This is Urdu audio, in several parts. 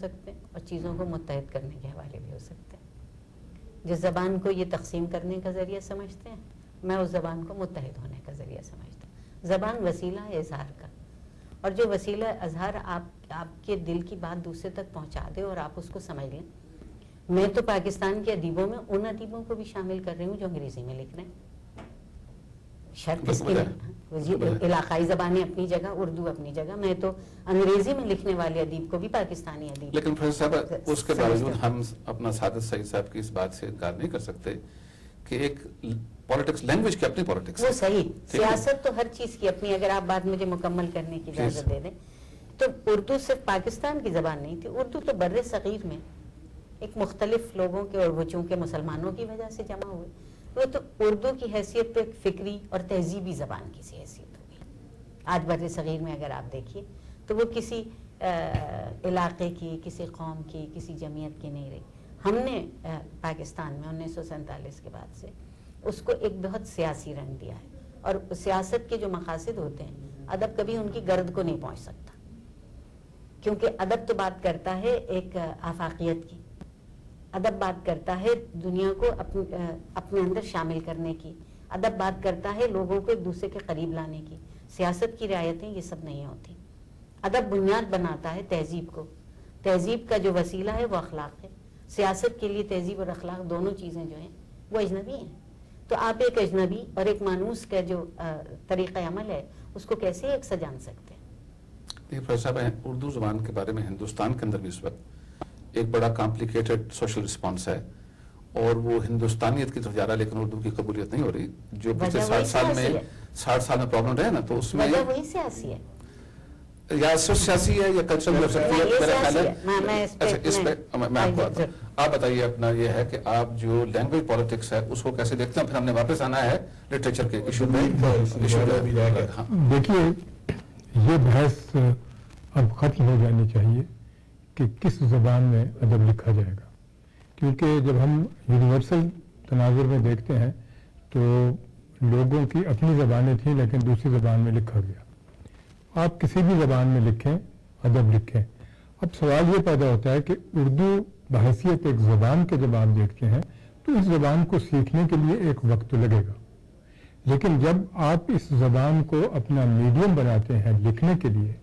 سکتے ہیں اور چیزوں کو متحد کرنے کے حوالے بھی ہو سکتے ہیں. جس زبان کو یہ تقسیم کرنے کا ذریعہ سمجھتے ہیں میں اس زبان کو متحد ہونے کا ذریعہ سمجھتا ہوں. زبان وسیلہ ہے اظہار کا, اور جو وسیلہ اظہار آپ کے دل کی بات دوسرے تک پہنچا دے اور آپ اس کو سمجھ لیں. میں تو پاکستان کے ادیبوں میں ان ادیبوں کو بھی شامل کر رہی ہوں جو انگریزی میں لکھ رہے ہیں. شرط اس کی علاقائی زبانیں اپنی جگہ, اردو اپنی جگہ. میں تو انگریزی میں لکھنے والے ادیب کو بھی پاکستانی ادیب. لیکن پروفیسر صاحب اس کے باوجود ہم اپنا سعادت سعید صاحب کی اس بات سے انکار نہیں کر سکتے کہ ایک پالیٹکس, لینگویج کی اپنی پالیٹکس, وہ صحیح, سیاست تو ہر چیز کی اپنی. اگر آپ بات مجھے مکمل کرنے کی اجازت دے دیں تو اردو صرف پاکستان کی زبان نہیں تھی. اردو تو بر صغیر میں ایک مختلف لوگوں کے, اور وہ چونکہ مسلمانوں کی وجہ سے جمع ہوئے, وہ تو اردو کی حیثیت پہ ایک فکری اور تہذیبی زبان کی سی حیثیت ہو گئی. آج بر صغیر میں اگر آپ دیکھیے تو وہ کسی علاقے کی, کسی قوم کی, کسی جمعیت کی نہیں رہی. ہم نے پاکستان میں 1947 کے بعد سے اس کو ایک بہت سیاسی رنگ دیا ہے, اور سیاست کے جو مقاصد ہوتے ہیں ادب کبھی ان کی گرد کو نہیں پہنچ سکتا, کیونکہ ادب تو بات کرتا ہے ایک آفاقیت کی. ادب بات کرتا ہے دنیا کو اپنے اندر شامل کرنے کی. ادب بات کرتا ہے لوگوں کو ایک دوسرے کے قریب لانے کی. سیاست کی رعایتیں یہ سب نہیں ہوتی. ادب بنیاد بناتا ہے تہذیب کو. تہذیب کا جو وسیلہ ہے وہ اخلاق ہے. سیاست کے لیے تہذیب اور اخلاق دونوں چیزیں جو ہیں وہ اجنبی ہیں. تو آپ ایک اجنبی اور ایک مانوس کا جو طریقہ عمل ہے اس کو کیسے ایک سا جان سکتے ہیں؟ پروفیسر صاحب, اردو زبان کے بارے میں ہندوستان کے اندر بھی اس وقت ایک بڑا کمپلیکیٹڈ سوشل رسپانس ہے, اور وہ ہندوستانیت کی طرف جا رہا ہے, لیکن اردو کی قبولیت نہیں ہو رہی. جو پچھلے 60 سال میں پرابلم رہے نا, تو اس میں وجہ وہی سیاسی ہے, یا سیاسی ہے یا کلچرل بھی ہو سکتی ہے. میرا خیال ہے اچھا اس پہ میں آپ کو آپ بتائیے اپنا یہ ہے کہ آپ جو لینگویج پالیٹکس ہے اس کو کیسے دیکھتے ہیں. پھر ہم نے واپس آنا ہے لٹریچر کے ایشو میں. دیکھیے یہ بحث اب ختم ہو جانی چاہیے کہ کس زبان میں ادب لکھا جائے گا, کیونکہ جب ہم یونیورسل تناظر میں دیکھتے ہیں تو لوگوں کی اپنی زبانیں تھیں لیکن دوسری زبان میں لکھا گیا. آپ کسی بھی زبان میں لکھیں, ادب لکھیں. اب سوال یہ پیدا ہوتا ہے کہ اردو بحیثیت ایک زبان کے جب آپ دیکھتے ہیں تو اس زبان کو سیکھنے کے لیے ایک وقت تو لگے گا, لیکن جب آپ اس زبان کو اپنا میڈیم بناتے ہیں لکھنے کے لیے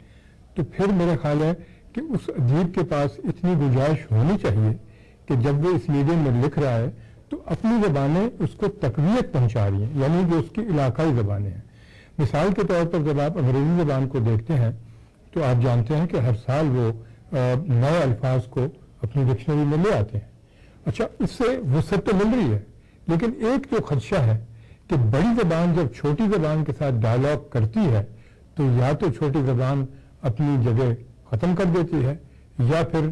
تو پھر میرا خیال ہے کہ اس ادیب کے پاس اتنی گنجائش ہونی چاہیے کہ جب وہ اس میڈیم میں لکھ رہا ہے تو اپنی زبانیں اس کو تقویت پہنچا رہی ہیں, یعنی جو اس کی علاقائی زبانیں ہیں. مثال کے طور پر جب آپ انگریزی زبان کو دیکھتے ہیں تو آپ جانتے ہیں کہ ہر سال وہ نئے الفاظ کو اپنی ڈکشنری میں لے آتے ہیں. اچھا, اس سے وسعت تو مل رہی ہے, لیکن ایک جو خدشہ ہے کہ بڑی زبان جب چھوٹی زبان کے ساتھ ڈائلاگ کرتی ہے تو یا تو چھوٹی زبان اپنی جگہ ختم کر دیتی ہے یا پھر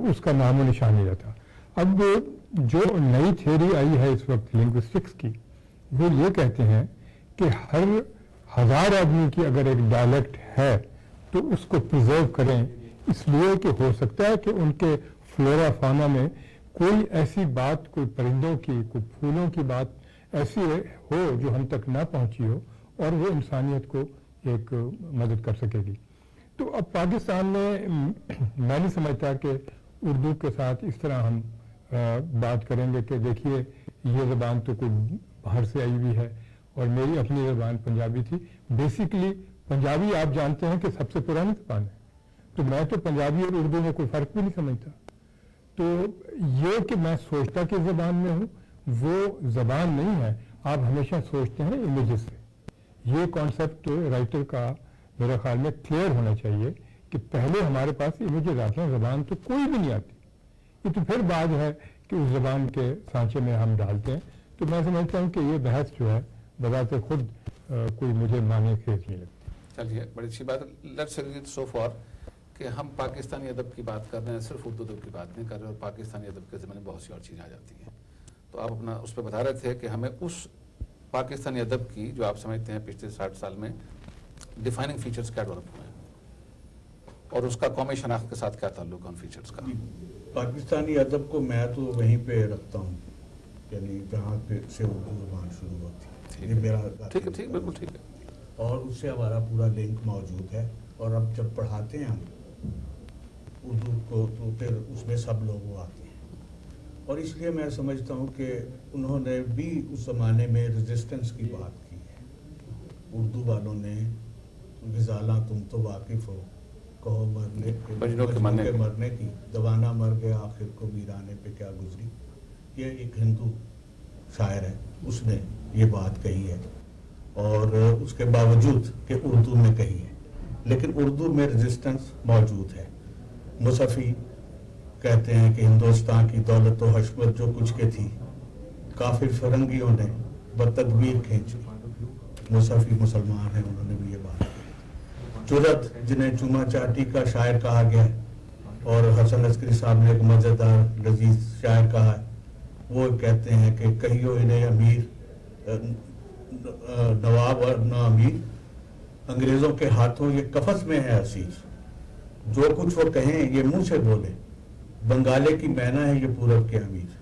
اس کا نام و نشان نہیں رہتا. اب جو نئی تھیوری آئی ہے اس وقت لنگوسٹکس کی, وہ یہ کہتے ہیں کہ ہر 1000 آدمی کی اگر ایک ڈائلیکٹ ہے تو اس کو پرزرو کریں, اس لیے کہ ہو سکتا ہے کہ ان کے فلورا فانا میں کوئی ایسی بات, کوئی پرندوں کی, کوئی پھولوں کی بات ایسی ہو جو ہم تک نہ پہنچی ہو اور وہ انسانیت کو ایک مدد کر سکے گی. تو اب پاکستان میں میں نہیں سمجھتا کہ اردو کے ساتھ اس طرح ہم بات کریں گے کہ دیکھیے یہ زبان تو کوئی باہر سے آئی ہوئی ہے اور میری اپنی زبان پنجابی تھی. بیسیکلی پنجابی آپ جانتے ہیں کہ سب سے پرانی زبان ہے, تو میں تو پنجابی اور اردو میں کوئی فرق بھی نہیں سمجھتا. تو یہ کہ میں سوچتا کہ زبان میں ہوں وہ زبان نہیں ہے. آپ ہمیشہ سوچتے ہیں امیجز سے. یہ کانسیپٹ رائٹر کا میرے خیال میں کلیئر ہونا چاہیے کہ پہلے ہمارے پاس امیجز آتے ہیں, زبان تو کوئی بھی نہیں آتی. یہ تو پھر بات ہے کہ اس زبان کے سانچے میں ہم ڈالتے ہیں. تو میں سمجھتا ہوں کہ یہ بحث جو ہے بذات خود کوئی مجھے معنی خیز نہیں لگتی. چلیے بڑی اچھی بات. لیٹس اگری سو فار کہ ہم پاکستانی ادب کی بات کر رہے ہیں, صرف اردو ادب کی بات نہیں کر رہے, اور پاکستانی ادب کے زمانے میں بہت سی اور چیزیں آ جاتی ہیں. تو آپ اپنا اس پہ بتا رہے تھے کہ ہمیں اس پاکستانی ادب کی جو آپ سمجھتے ہیں پچھلے 60 سال میں ڈیفائننگ فیچرز کیا ڈیولپ ہوئے ہیں اور اس کا قومی شناخت کے ساتھ کیا تعلق ہے ان فیچرز کا؟ پاکستانی ادب کو میں تو وہیں پہ رکھتا ہوں, یعنی جہاں پہ سے اردو زبان شروع ہوتی ہے. میرا ٹھیک ہے, ٹھیک, بالکل ٹھیک ہے. اور اس سے ہمارا پورا لنک موجود ہے. اور اب جب پڑھاتے ہیں ہم اردو کو تو پھر اس میں سب لوگ وہ آتے ہیں. اور اس لیے میں سمجھتا ہوں کہ انہوں نے بھی اس زمانے میں ریزسٹنس کی بات کی ہے. اردو والوں نے غزالاں تم تو واقف ہو، کہو مرنے مجنوں کے مرنے کی، دیوانہ مر گیا آخر کو ویرانے پہ کیا گزری. یہ ایک ہندو شاعر ہے، اس نے یہ بات کہی ہے، اور اس کے باوجود کہ اردو میں کہی ہے، لیکن اردو میں ریزسٹنس موجود ہے. مصفی کہتے ہیں کہ ہندوستان کی دولت و حشمت جو کچھ کے تھی، کافر فرنگیوں نے بتدبیر کھینچی. مصفی مسلمان ہیں، انہوں نے بھی یہ بات کی. جرت جنہیں چوما چاٹی کا شاعر کہا گیا ہے، اور حسن عسکری صاحب نے ایک مزیدار لذیذ شاعر کہا ہے، وہ کہتے ہیں کہ کہیو انہیں امیر نواب اور نہ امیر، انگریزوں کے ہاتھوں یہ قفس میں ہے اسیر. جو کچھ وہ کہیں یہ منہ سے بولے، بنگالے کی مینا ہے یہ پورب کے امیر.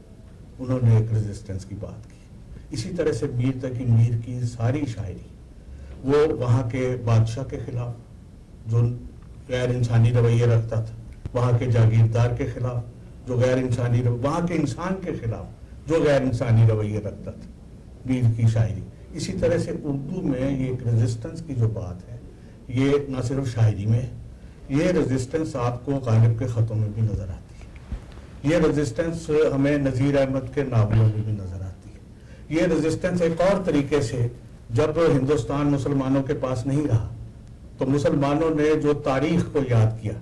انہوں نے ایک ریزسٹنس کی بات کی. اسی طرح سے میر تقی میر کی ساری شاعری وہ وہاں کے بادشاہ کے خلاف جو غیر انسانی رویے رکھتا تھا، وہاں کے جاگیردار کے خلاف جو غیر انسانی وہاں کے انسان کے خلاف جو غیر انسانی رویے رکھتا تھا، میر کی شاعری. اسی طرح سے اردو میں یہ ایک ریزسٹنس کی جو بات ہے، یہ نہ صرف شاعری میں ہے، یہ ریزسٹنس آپ کو غالب کے خطوں میں بھی نظر آتی ہے. یہ ریزسٹنس ہمیں نذیر احمد کے ناولوں میں بھی نظر آتی ہے. یہ ریزسٹنس ایک اور طریقے سے جب ہندوستان مسلمانوں کے پاس نہیں رہا تو مسلمانوں نے جو تاریخ کو یاد کیا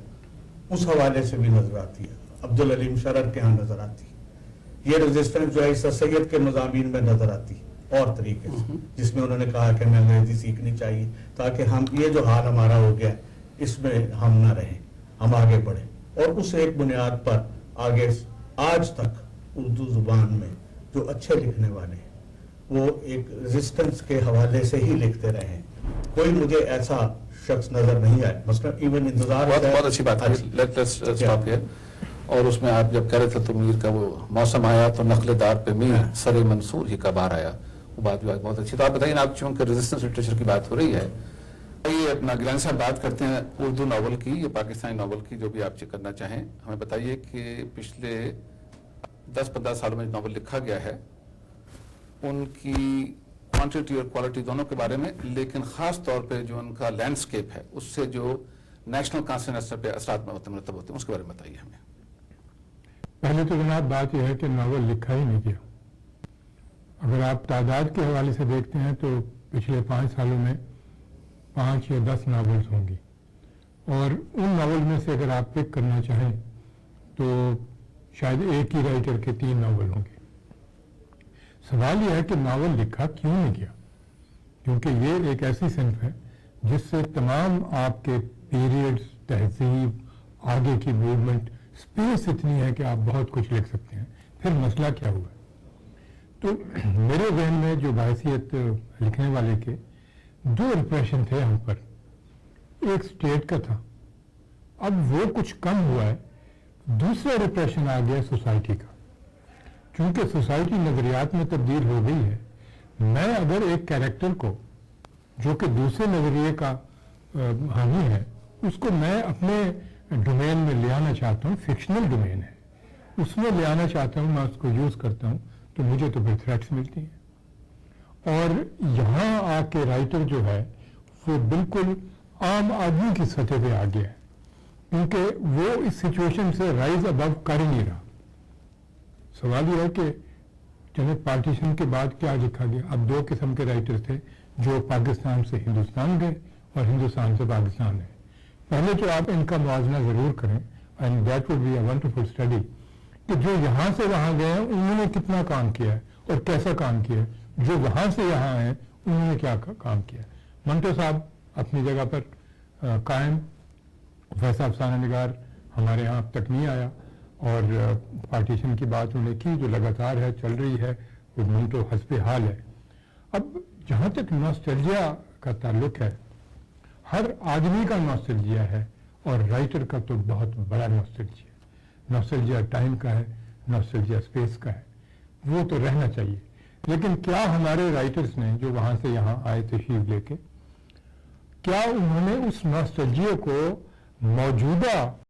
اس حوالے سے بھی نظر آتی ہے. عبدالعلیم شرر کے ہاں نظر آتی ہے. یہ ریزسٹنس جو ہے عیسیٰ سید کے مضامین میں نظر آتی ہے اور طریقے سے، جس میں انہوں نے کہا کہ ہمیں انگریزی سیکھنی چاہیے تاکہ ہم یہ جو حال ہمارا ہو گیا اس میں ہم نہ رہیں، ہم آگے بڑھیں. اور اس ایک بنیاد پر آگے آج تک اردو زبان میں جو اچھے لکھنے والے ہیں وہ ایک ریزسٹنس کے حوالے سے ہی لکھتے رہے ہیں. کوئی مجھے ایسا شخص نظر نہیں آئے. مثلا ایون انتظار بہت اچھی بات ہے. اور اس میں آپ جب کہہ رہے تھے تو میر کا وہ موسم آیا تو نخل دار پہ میر سر منصور ہی کبار آیا، وہ بات بھی بہت اچھی. تو آپ بتائیے آپ چونکہ ریزسٹنس لٹریچر کی بات ہو رہی ہے، یہ اپنا گیلانی صاحب بات کرتے ہیں اردو ناول کی یا پاکستانی ناول کی، جو بھی آپ چیک کرنا چاہیں. ہمیں بتائیے کہ پچھلے 10-15 سالوں میں ناول لکھا گیا ہے ان کی کوانٹٹی اور کوالٹی دونوں کے بارے میں، لیکن خاص طور پہ جو ان کا لینڈسکیپ ہے اس سے جو نیشنل کانسنس پہ اثرات مرتب ہوتے ہیں اس کے بارے میں بتائیے ہمیں. پہلے تو جناب بات یہ ہے کہ ناول لکھا ہی نہیں گیا. اگر آپ تعداد کے حوالے سے دیکھتے ہیں تو پچھلے 5 سالوں میں 5 یا 10 ناولز ہوں گی، اور ان ناول میں سے اگر آپ پک کرنا چاہیں تو شاید ایک ہی رائٹر کے 3 ناول ہوں گے. سوال یہ ہے کہ ناول لکھا کیوں نہیں گیا؟ کیونکہ یہ ایک ایسی صنف ہے جس سے تمام آپ کے پیریڈز، تہذیب، آگے کی موومنٹ، اسپیس اتنی ہے کہ آپ بہت کچھ لکھ سکتے ہیں. پھر مسئلہ کیا ہوا؟ تو میرے ذہن میں جو بحیثیت لکھنے والے کے 2 ریپریشن تھے ہم پر. ایک اسٹیٹ کا تھا، اب وہ کچھ کم ہوا ہے. دوسرا ریپریشن آ گیا سوسائٹی کا. چونکہ سوسائٹی نظریات میں تبدیل ہو گئی ہے، میں اگر ایک کیریکٹر کو جو کہ دوسرے نظریے کا حامی ہے اس کو میں اپنے ڈومین میں لے آنا چاہتا ہوں، فکشنل ڈومین ہے، اس میں لے آنا چاہتا ہوں، میں اس کو یوز کرتا ہوں تو مجھے تو پھر تھریٹس ملتی ہیں. اور یہاں آ کے رائٹر جو ہے وہ بالکل عام آدمی کی سطح پہ آ گیا ہے، کیونکہ وہ اس سچویشن سے رائز ابو کر ہی نہیں رہا. سوال یہ ہے کہ جنہیں پارٹیشن کے بعد کیا لکھا گیا؟ اب 2 قسم کے رائٹر تھے جو پاکستان سے ہندوستان گئے اور ہندوستان سے پاکستان گئے. پہلے تو آپ ان کا موازنہ ضرور کریں، and that would be a wonderful study, کہ جو یہاں سے وہاں گئے ہیں انہوں نے کتنا کام کیا ہے اور کیسا کام کیا ہے، جو وہاں سے یہاں ہیں انہوں نے کیا کام کیا ہے. منٹو صاحب اپنی جگہ پر قائم، ویسا افسانہ نگار ہمارے یہاں اب تک نہیں آیا، اور پارٹیشن کی بات انہوں نے کی جو لگاتار ہے، چل رہی ہے، وہ منٹو حسب حال ہے. اب جہاں تک نوسٹیلجیا کا تعلق ہے، ہر آدمی کا نوسٹیلجیا ہے اور رائٹر کا تو بہت بڑا نوسٹیلجیا ہے. نوسٹیلجیا ٹائم کا ہے، نوسٹیلجیا اسپیس کا ہے، وہ تو رہنا چاہیے. لیکن کیا ہمارے رائٹرز نے جو وہاں سے یہاں آئے تشریف لے کے، کیا انہوں نے اس نوسٹیلجیا کو موجودہ